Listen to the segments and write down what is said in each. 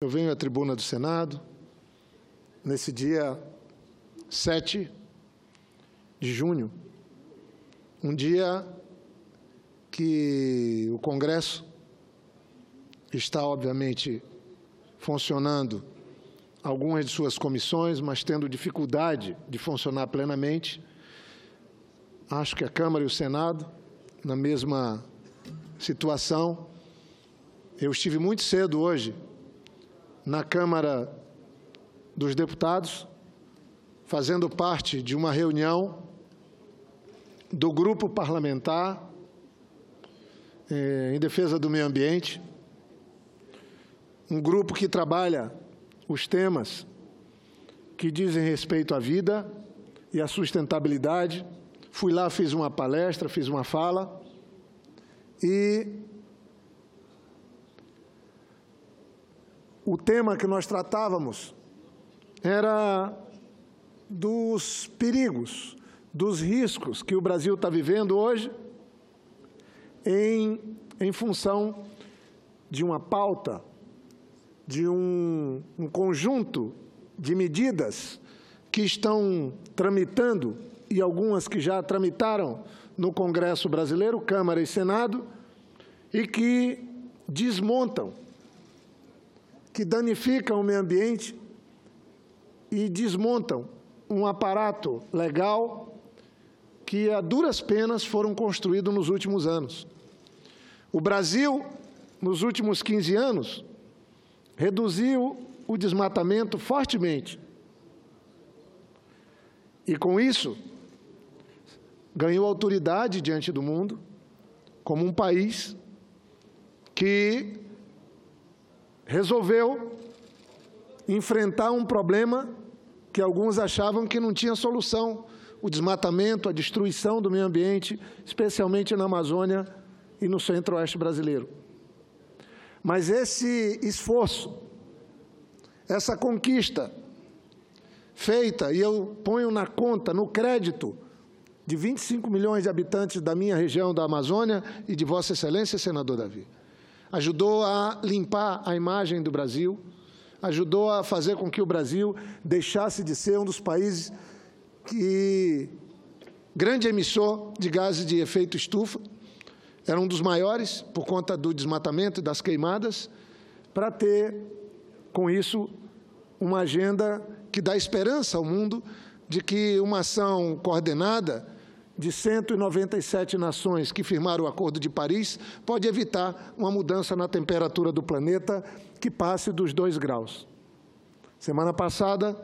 eu venho à tribuna do Senado, nesse dia 7 de junho, um dia que o Congresso está, obviamente, funcionando algumas de suas comissões, mas tendo dificuldade de funcionar plenamente. Acho que a Câmara e o Senado, na mesma situação. Eu estive muito cedo hoje na Câmara dos Deputados, fazendo parte de uma reunião do grupo parlamentar em defesa do meio ambiente, um grupo que trabalha os temas que dizem respeito à vida e à sustentabilidade. Fui lá, fiz uma palestra, fiz uma fala e o tema que nós tratávamos era dos perigos, dos riscos que o Brasil está vivendo hoje em função de uma pauta, de um conjunto de medidas que estão tramitando e algumas que já tramitaram no Congresso brasileiro, Câmara e Senado, e que desmontam, que danificam o meio ambiente e desmontam um aparato legal que, a duras penas, foram construídos nos últimos anos. O Brasil, nos últimos 15 anos, reduziu o desmatamento fortemente. E, com isso, ganhou autoridade diante do mundo como um país que resolveu enfrentar um problema que alguns achavam que não tinha solução, o desmatamento, a destruição do meio ambiente, especialmente na Amazônia e no centro-oeste brasileiro. Mas esse esforço, essa conquista feita, e eu ponho na conta, no crédito, de 25 milhões de habitantes da minha região da Amazônia e de Vossa Excelência, senador Davi, ajudou a limpar a imagem do Brasil, ajudou a fazer com que o Brasil deixasse de ser um dos países que, grande emissor de gases de efeito estufa, era um dos maiores por conta do desmatamento e das queimadas, para ter, com isso, uma agenda que dá esperança ao mundo de que uma ação coordenada de 197 nações que firmaram o Acordo de Paris pode evitar uma mudança na temperatura do planeta que passe dos 2 graus. Semana passada,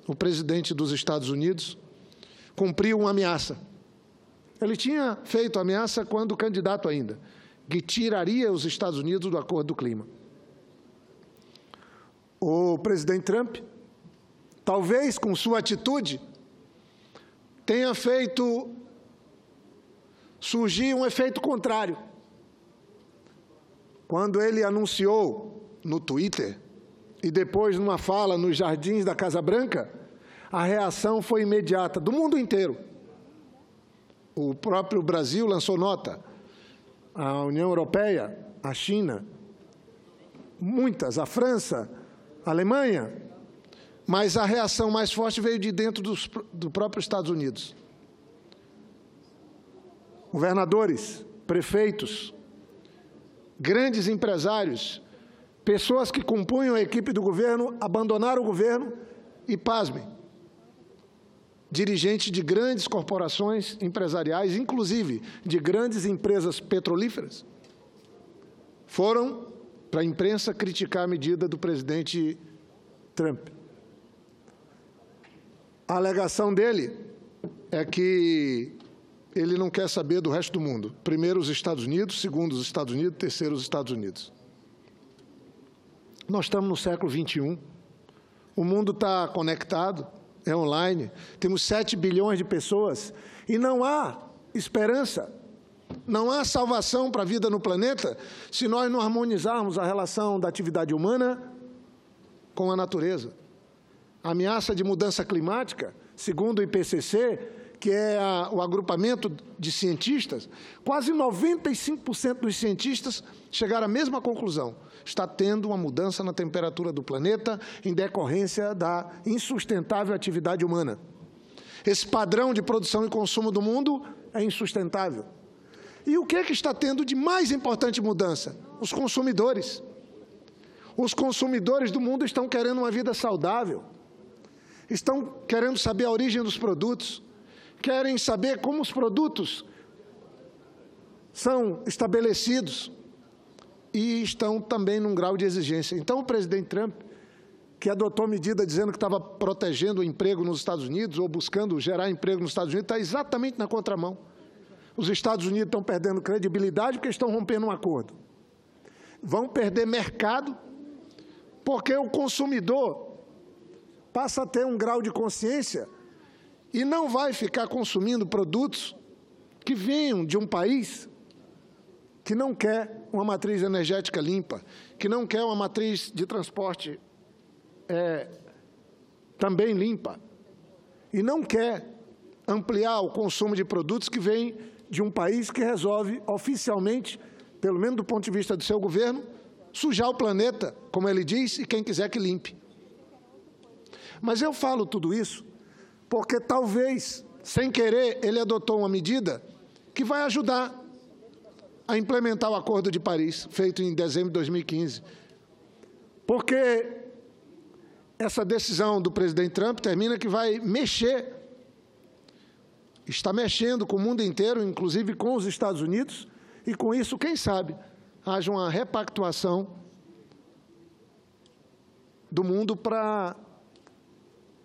o presidente dos Estados Unidos cumpriu uma ameaça. Ele tinha feito a ameaça quando candidato ainda, que tiraria os Estados Unidos do Acordo do Clima. O presidente Trump, talvez com sua atitude, tenha feito surgir um efeito contrário. Quando ele anunciou no Twitter e depois numa fala nos jardins da Casa Branca, a reação foi imediata do mundo inteiro. O próprio Brasil lançou nota, a União Europeia, a China, muitas, a França, a Alemanha, mas a reação mais forte veio de dentro do próprio Estados Unidos. Governadores, prefeitos, grandes empresários, pessoas que compunham a equipe do governo, abandonaram o governo e, pasmem, dirigentes de grandes corporações empresariais, inclusive de grandes empresas petrolíferas, foram para a imprensa criticar a medida do presidente Trump. A alegação dele é que ele não quer saber do resto do mundo. Primeiro os Estados Unidos, segundo os Estados Unidos, terceiro os Estados Unidos. Nós estamos no século XXI, o mundo está conectado, é online, temos 7 bilhões de pessoas e não há esperança, não há salvação para a vida no planeta se nós não harmonizarmos a relação da atividade humana com a natureza. A ameaça de mudança climática, segundo o IPCC, que é o agrupamento de cientistas, quase 95% dos cientistas chegaram à mesma conclusão. Está tendo uma mudança na temperatura do planeta em decorrência da insustentável atividade humana. Esse padrão de produção e consumo do mundo é insustentável. E o que é que está tendo de mais importante mudança? Os consumidores. Os consumidores do mundo estão querendo uma vida saudável, estão querendo saber a origem dos produtos, querem saber como os produtos são estabelecidos e estão também num grau de exigência. Então, o presidente Trump, que adotou medida dizendo que estava protegendo o emprego nos Estados Unidos ou buscando gerar emprego nos Estados Unidos, está exatamente na contramão. Os Estados Unidos estão perdendo credibilidade porque estão rompendo um acordo. Vão perder mercado porque o consumidor passa a ter um grau de consciência e não vai ficar consumindo produtos que venham de um país que não quer uma matriz energética limpa, que não quer uma matriz de transporte também limpa, e não quer ampliar o consumo de produtos que vêm de um país que resolve oficialmente, pelo menos do ponto de vista do seu governo, sujar o planeta, como ele diz, e quem quiser que limpe. Mas eu falo tudo isso porque talvez, sem querer, ele adotou uma medida que vai ajudar a implementar o Acordo de Paris, feito em dezembro de 2015. Porque essa decisão do presidente Trump termina que vai mexer, está mexendo com o mundo inteiro, inclusive com os Estados Unidos, e com isso, quem sabe, haja uma repactuação do mundo para,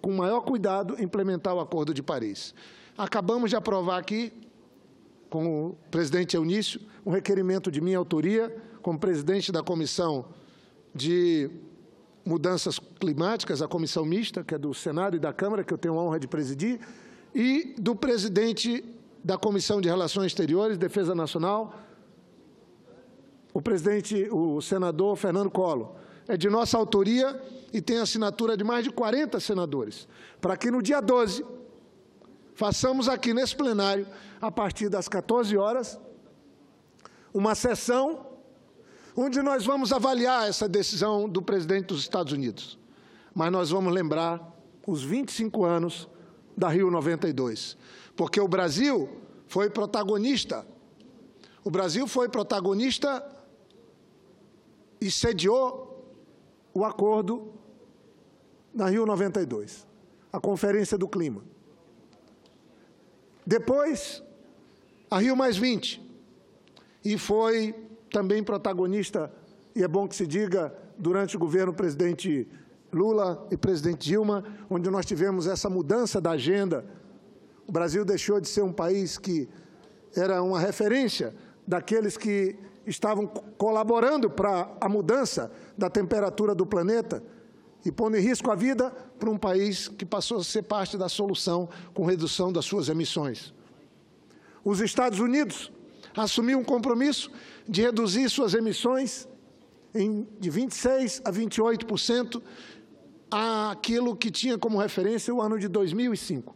com maior cuidado, implementar o Acordo de Paris. Acabamos de aprovar aqui, com o presidente Eunício, um requerimento de minha autoria, como presidente da Comissão de Mudanças Climáticas, a comissão mista, que é do Senado e da Câmara, que eu tenho a honra de presidir, e do presidente da Comissão de Relações Exteriores, Defesa Nacional, o senador Fernando Collor. É de nossa autoria e tem assinatura de mais de 40 senadores, para que no dia 12 façamos aqui nesse plenário, a partir das 14 horas, uma sessão onde nós vamos avaliar essa decisão do presidente dos Estados Unidos. Mas nós vamos lembrar os 25 anos da Rio 92, porque o Brasil foi protagonista. O Brasil foi protagonista e sediou o acordo na Rio 92, a Conferência do Clima. Depois, a Rio+20, e foi também protagonista, e é bom que se diga, durante o governo do presidente Lula e presidente Dilma, onde nós tivemos essa mudança da agenda. O Brasil deixou de ser um país que era uma referência daqueles que estavam colaborando para a mudança da temperatura do planeta e pondo em risco a vida, para um país que passou a ser parte da solução com redução das suas emissões. Os Estados Unidos assumiu um compromisso de reduzir suas emissões de 26% a 28% àquilo que tinha como referência o ano de 2005.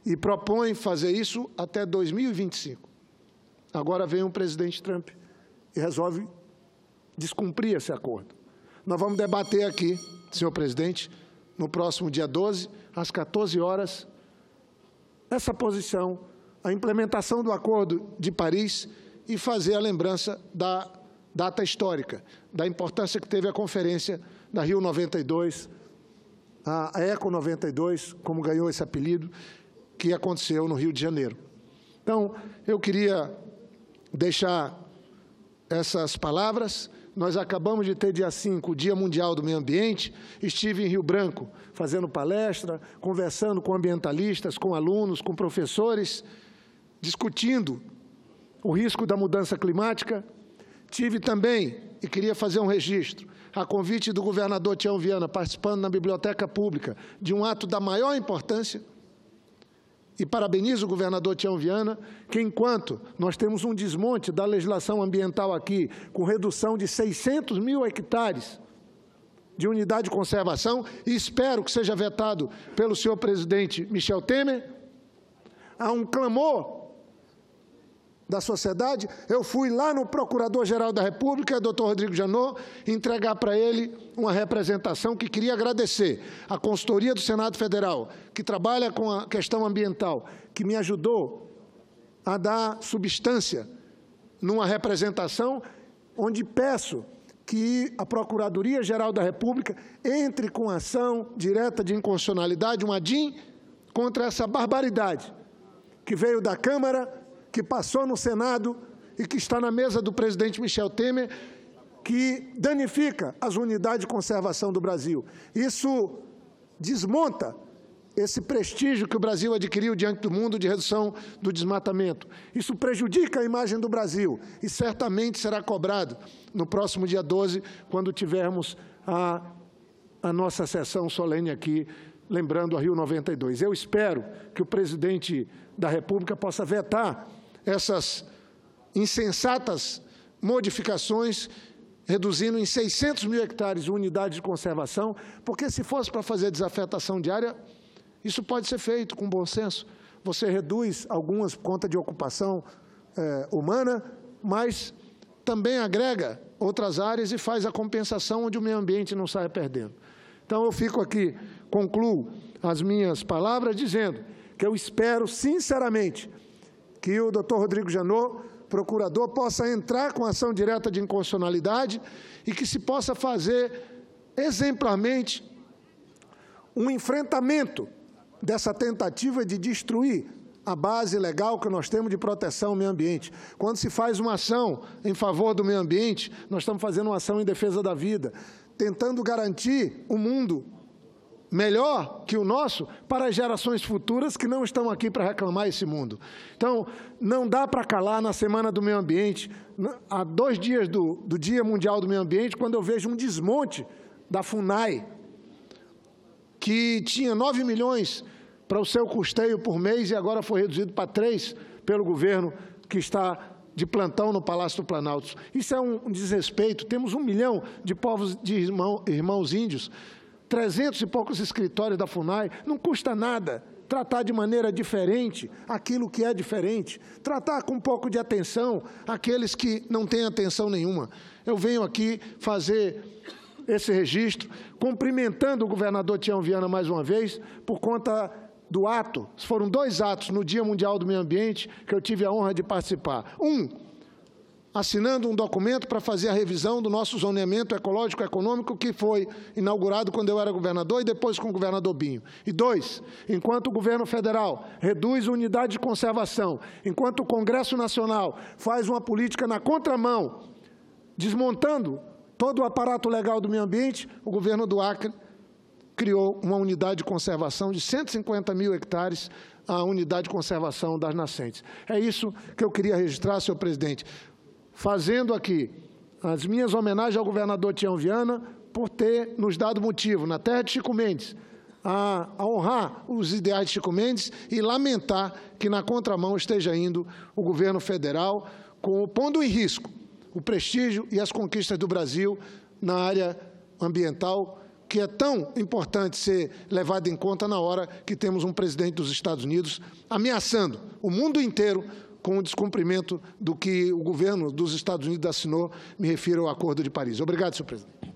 E propõe fazer isso até 2025. Agora vem o presidente Trump e resolve descumprir esse acordo. Nós vamos debater aqui, senhor presidente, no próximo dia 12, às 14 horas, essa posição, a implementação do Acordo de Paris e fazer a lembrança da data histórica, da importância que teve a conferência da Rio 92, a Eco 92, como ganhou esse apelido, que aconteceu no Rio de Janeiro. Então, eu queria deixar essas palavras. Nós acabamos de ter, dia 5, o Dia Mundial do Meio Ambiente. Estive em Rio Branco, fazendo palestra, conversando com ambientalistas, com alunos, com professores, discutindo o risco da mudança climática. Tive também, e queria fazer um registro, a convite do governador Tião Viana, participando na Biblioteca Pública de um ato da maior importância, e parabenizo o governador Tião Viana, que enquanto nós temos um desmonte da legislação ambiental aqui, com redução de 600 mil hectares de unidade de conservação, e espero que seja vetado pelo senhor presidente Michel Temer, há um clamor da sociedade, eu fui lá no Procurador-Geral da República, Dr. Rodrigo Janot, entregar para ele uma representação que queria agradecer à consultoria do Senado Federal, que trabalha com a questão ambiental, que me ajudou a dar substância numa representação onde peço que a Procuradoria-Geral da República entre com ação direta de inconstitucionalidade, uma DIN, contra essa barbaridade que veio da Câmara, que passou no Senado e que está na mesa do presidente Michel Temer, que danifica as unidades de conservação do Brasil. Isso desmonta esse prestígio que o Brasil adquiriu diante do mundo de redução do desmatamento. Isso prejudica a imagem do Brasil e certamente será cobrado no próximo dia 12, quando tivermos a nossa sessão solene aqui, lembrando a Rio 92. Eu espero que o presidente da República possa vetar essas insensatas modificações, reduzindo em 600 mil hectares unidades de conservação, porque se fosse para fazer desafetação diária, isso pode ser feito com bom senso. Você reduz algumas por conta de ocupação humana, mas também agrega outras áreas e faz a compensação onde o meio ambiente não sai perdendo. Então, eu fico aqui, concluo as minhas palavras dizendo que eu espero, sinceramente, que o Dr. Rodrigo Janot, procurador, possa entrar com ação direta de inconstitucionalidade e que se possa fazer exemplarmente um enfrentamento dessa tentativa de destruir a base legal que nós temos de proteção ao meio ambiente. Quando se faz uma ação em favor do meio ambiente, nós estamos fazendo uma ação em defesa da vida, tentando garantir um mundo melhor que o nosso para as gerações futuras que não estão aqui para reclamar esse mundo. Então, não dá para calar na Semana do Meio Ambiente, há 2 dias do Dia Mundial do Meio Ambiente, quando eu vejo um desmonte da FUNAI, que tinha 9 milhões para o seu custeio por mês e agora foi reduzido para 3 pelo governo que está de plantão no Palácio do Planalto. Isso é um desrespeito. Temos 1 milhão de povos de irmãos índios, 300 e poucos escritórios da FUNAI, não custa nada tratar de maneira diferente aquilo que é diferente, tratar com um pouco de atenção aqueles que não têm atenção nenhuma. Eu venho aqui fazer esse registro, cumprimentando o governador Tião Viana mais uma vez, por conta do ato. Foram 2 atos no Dia Mundial do Meio Ambiente que eu tive a honra de participar. Assinando um documento para fazer a revisão do nosso zoneamento ecológico e econômico, que foi inaugurado quando eu era governador e depois com o governador Binho. E 2, enquanto o governo federal reduz a unidade de conservação, enquanto o Congresso Nacional faz uma política na contramão, desmontando todo o aparato legal do meio ambiente, o governo do Acre criou uma unidade de conservação de 150 mil hectares, a unidade de conservação das nascentes. É isso que eu queria registrar, senhor presidente, fazendo aqui as minhas homenagens ao governador Tião Viana por ter nos dado motivo, na terra de Chico Mendes, a honrar os ideais de Chico Mendes e lamentar que na contramão esteja indo o governo federal, pondo em risco o prestígio e as conquistas do Brasil na área ambiental, que é tão importante ser levado em conta na hora que temos um presidente dos Estados Unidos ameaçando o mundo inteiro com o descumprimento do que o governo dos Estados Unidos assinou, me refiro ao Acordo de Paris. Obrigado, senhor presidente.